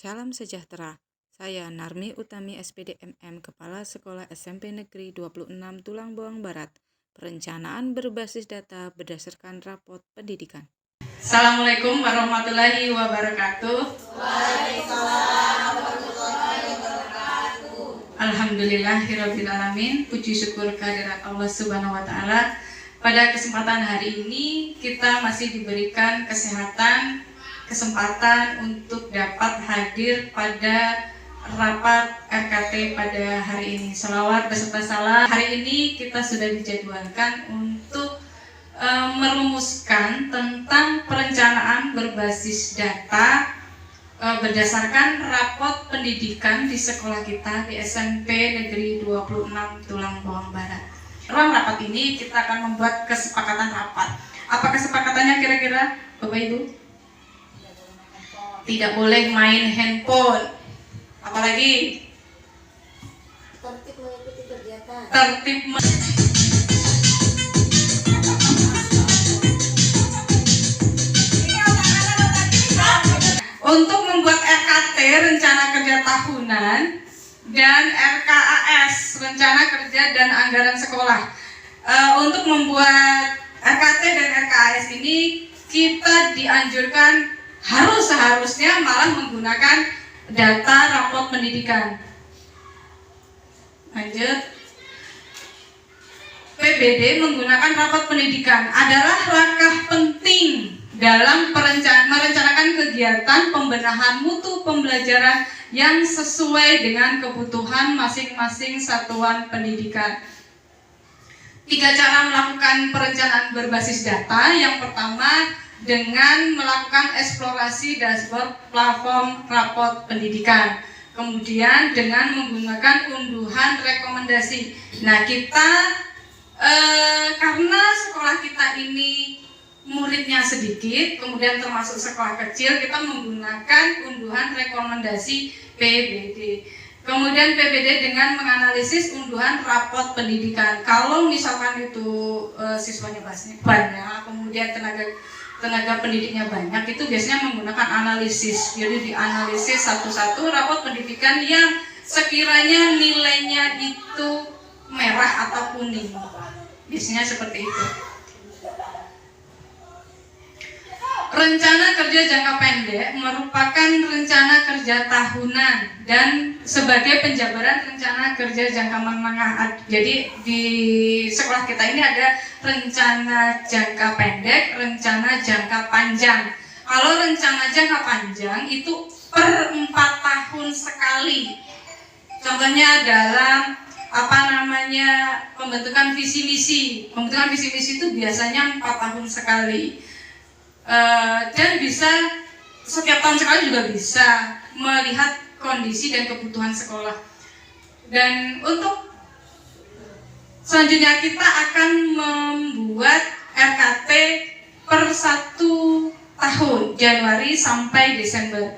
Salam sejahtera. Saya Narmi Utami SPD MM, Kepala Sekolah SMP Negeri 26 Tulang Bawang Barat. Perencanaan berbasis data berdasarkan rapot pendidikan. Assalamualaikum warahmatullahi wabarakatuh. Waalaikumsalam warahmatullahi wabarakatuh. Alhamdulillahirrabbilalamin. Puji syukur kehadirat Allah Subhanahu wa Ta'ala. Pada kesempatan hari ini kita masih diberikan kesempatan untuk dapat hadir pada rapat RKT pada hari ini. Shalawat beserta salam. Hari ini kita sudah dijadwalkan untuk merumuskan tentang perencanaan berbasis data berdasarkan rapot pendidikan di sekolah kita di SMP Negeri 26 Tulang Bawang Barat. Ruang rapat ini kita akan membuat kesepakatan rapat. Apa kesepakatannya kira-kira, Bapak Ibu? Tidak boleh main handphone. Apalagi? Tertib mengikuti kegiatan. Untuk membuat RKT rencana kerja tahunan dan RKAS rencana kerja dan anggaran sekolah. Untuk membuat RKT dan RKAS ini kita dianjurkan seharusnya malah menggunakan data rapot pendidikan. Lanjut. PBD menggunakan rapot pendidikan adalah langkah penting dalam merencanakan kegiatan pembenahan mutu pembelajaran yang sesuai dengan kebutuhan masing-masing satuan pendidikan. 3 cara melakukan perencanaan berbasis data. Yang pertama, dengan melakukan eksplorasi dashboard platform rapot pendidikan. Kemudian dengan menggunakan unduhan rekomendasi. Nah, kita karena sekolah kita ini muridnya sedikit, kemudian termasuk sekolah kecil, kita menggunakan unduhan rekomendasi PBD. Kemudian PBD dengan menganalisis unduhan rapot pendidikan. Kalau misalkan itu siswanya banyak, kemudian tenaga pendidiknya banyak, itu biasanya menggunakan analisis. Jadi dianalisis satu-satu rapot pendidikan yang sekiranya nilainya itu merah atau kuning. Biasanya seperti itu. Rencana kerja jangka pendek merupakan rencana kerja tahunan dan sebagai penjabaran rencana kerja jangka menengah. Jadi di sekolah kita ini ada rencana jangka pendek, rencana jangka panjang. Kalau rencana jangka panjang itu per 4 tahun sekali. Contohnya dalam pembentukan visi misi. Pembentukan visi misi itu biasanya 4 tahun sekali. Dan bisa setiap tahun sekali juga bisa melihat kondisi dan kebutuhan sekolah. Dan untuk selanjutnya kita akan membuat RKT per 1 tahun, Januari sampai Desember.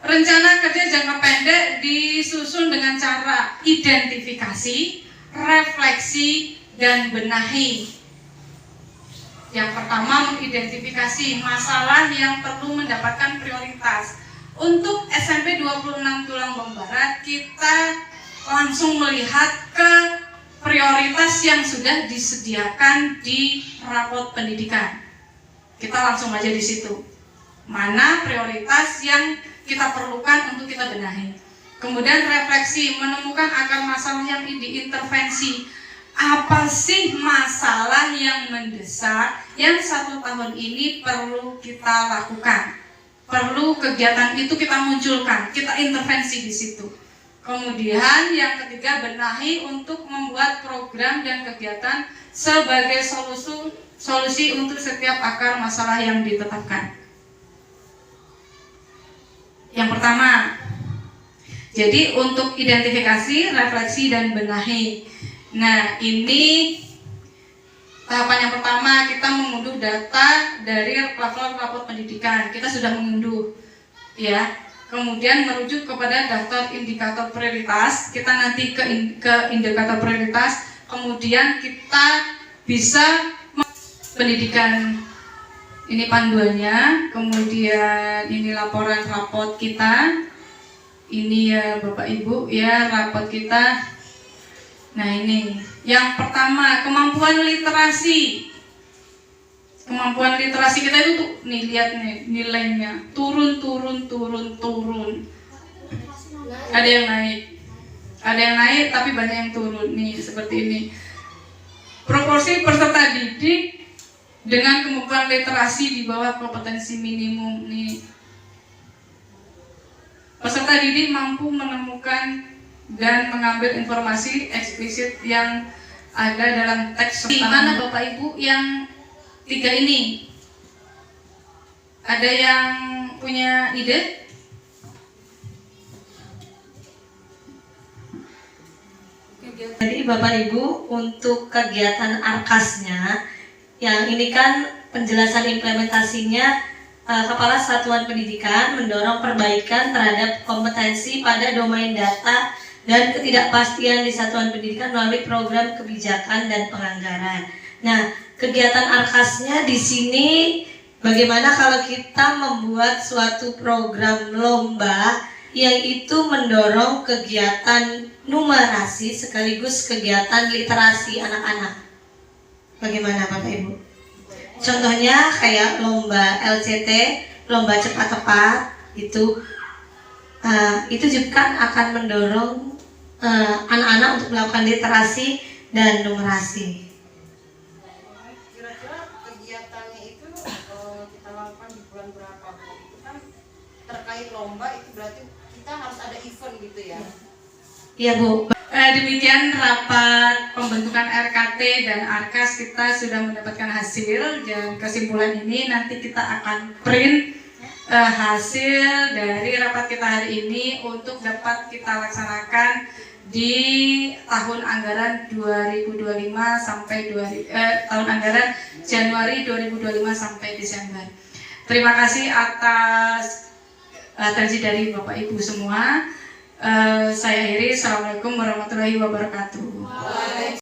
Rencana kerja jangka pendek disusun dengan cara identifikasi, refleksi, dan benahi. Yang pertama, mengidentifikasi masalah yang perlu mendapatkan prioritas. Untuk SMP 26 Tulang Bawang Barat, kita langsung melihat ke prioritas yang sudah disediakan di rapot pendidikan. Kita langsung aja di situ. Mana prioritas yang kita perlukan untuk kita benahi. Kemudian refleksi, menemukan akar masalah yang diintervensi. Apa sih masalah yang mendesak yang 1 tahun ini perlu kita lakukan? Perlu kegiatan itu kita munculkan, kita intervensi di situ. Kemudian yang ketiga, benahi untuk membuat program dan kegiatan sebagai solusi untuk setiap akar masalah yang ditetapkan. Yang pertama, jadi untuk identifikasi, refleksi, dan benahi. Nah, ini tahapan yang pertama, kita mengunduh data dari platform rapot pendidikan. Kita sudah mengunduh, ya. Kemudian merujuk kepada daftar indikator prioritas. Kita nanti ke indikator prioritas. Kemudian kita bisa pendidikan. Ini panduannya. Kemudian ini laporan rapot kita. Ini ya Bapak Ibu ya rapot kita. Nah ini yang pertama, kemampuan literasi. Kemampuan literasi kita itu tuh nih, lihat nih nilainya turun. Ada yang naik tapi banyak yang turun nih, seperti ini. Proporsi peserta didik dengan kemampuan literasi di bawah kompetensi minimum nih. Peserta didik mampu menemukan dan mengambil informasi eksplisit yang ada dalam teks. Di mana Bapak Ibu yang 3 ini? Ada yang punya ide? Jadi Bapak Ibu, untuk kegiatan ARKAS-nya, yang ini kan penjelasan implementasinya, Kepala Satuan Pendidikan mendorong perbaikan terhadap kompetensi pada domain data dan ketidakpastian di satuan pendidikan melalui program kebijakan dan penganggaran. Nah, kegiatan ARKAS-nya di sini bagaimana kalau kita membuat suatu program lomba yang itu mendorong kegiatan numerasi sekaligus kegiatan literasi anak-anak. Bagaimana Bapak Ibu? Contohnya kayak lomba LCT, lomba cepat-tepat, itu juga akan mendorong anak-anak untuk melakukan literasi dan numerasi. Kira-kira kegiatannya itu kita lakukan di bulan berapa, Bu? Itu kan terkait lomba, itu berarti kita harus ada event gitu ya? Iya Bu. Demikian rapat pembentukan RKT dan ARKAS, kita sudah mendapatkan hasil, dan kesimpulan ini nanti kita akan print hasil dari rapat kita hari ini untuk dapat kita laksanakan di tahun anggaran 2025 sampai tahun anggaran Januari 2025 sampai Desember. Terima kasih atas atensi dari Bapak Ibu semua. Saya akhiri. Assalamualaikum warahmatullahi wabarakatuh.